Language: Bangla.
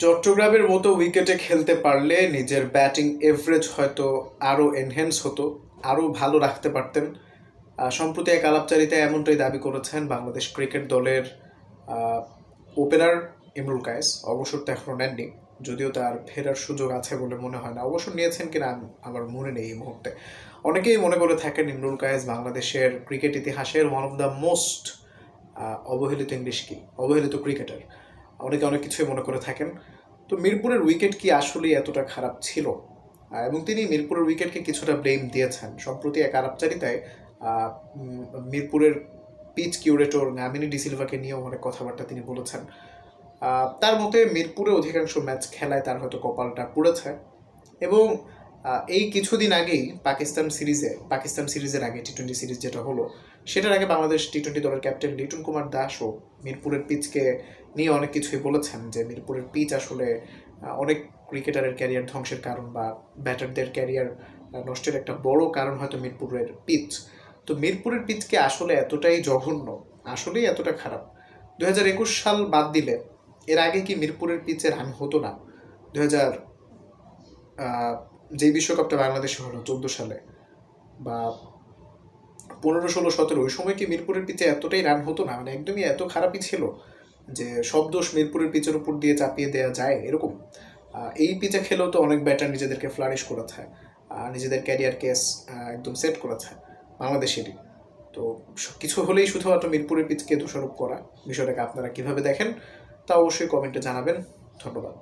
চট্টগ্রামের মতো উইকেটে খেলতে পারলে নিজের ব্যাটিং এভারেজ হয়তো আরও এনহ্যান্স হতো, আরও ভালো রাখতে পারতেন। সম্প্রতি এক আলাপচারিতায় এমনটাই দাবি করেছেন বাংলাদেশ ক্রিকেট দলের ওপেনার ইমরুল কায়েস। অবসর তো এখনও নেননি, যদিও তার ফেরার সুযোগ আছে বলে মনে হয় না। অবসর নিয়েছেন কিনা আমার মনে নেই এই মুহূর্তে। অনেকেই মনে করে থাকেন ইমরুল কায়েস বাংলাদেশের ক্রিকেট ইতিহাসের ওয়ান অফ দ্য মোস্ট অবহেলিত ক্রিকেটার। অনেকে অনেক কিছুই মনে করে থাকেন। তো মিরপুরের উইকেট কি আসলেই এতটা খারাপ ছিল? এবং তিনি মিরপুরের উইকেটকে কিছুটা ব্লেম দিয়েছেন। সম্প্রতি এক আলাপচারিতায় মিরপুরের পিচ কিউরেটর নামিনী ডিসিলভাকে নিয়েও অনেক কথাবার্তা তিনি বলেছেন। তার মতে মিরপুরে অধিকাংশ ম্যাচ খেলায় তার হয়তো কপালটা পুড়েছে। এবং এই কিছুদিন আগেই পাকিস্তান সিরিজের আগে টি-20 সিরিজ যেটা হলো, সেটার আগে বাংলাদেশ টি-20 দলের ক্যাপ্টেন লিটন কুমার দাসও মিরপুরের পিচকে নিয়ে অনেক কিছুই বলেছেন, যে মিরপুরের পিচ আসলে অনেক ক্রিকেটারের ক্যারিয়ার ধ্বংসের কারণ, বা ব্যাটারদের ক্যারিয়ার নষ্টের একটা বড় কারণ হয়তো মিরপুরের পিচ। তো মিরপুরের পিচকে আসলে এতটাই জঘন্য, আসলেই এতটা খারাপ? 2021 সাল বাদ দিলে এর আগে কি মিরপুরের পিচে রান হতো না? 2000 যে বিশ্বকাপটা বাংলাদেশে হলো 14 সালে, বা 15, 16, 17, ওই সময় কি মিরপুরের পিচে এতটাই রান হতো না? মানে একদমই এত খারাপই ছিল যে সব দোষ মিরপুরের পিচের উপর দিয়ে চাপিয়ে দেওয়া যায় এরকম? এই পিচে খেলেও তো অনেক ব্যাটার নিজেদেরকে ফ্লারিশ করেছে, নিজেদের ক্যারিয়ার কেস একদম সেট করেছে বাংলাদেশেরই। তো কিছু হলেই শুধুমাত্র মিরপুরের পিচকে দোষারোপ করা, বিষয়টাকে আপনারা কিভাবে দেখেন তা অবশ্যই কমেন্টে জানাবেন। ধন্যবাদ।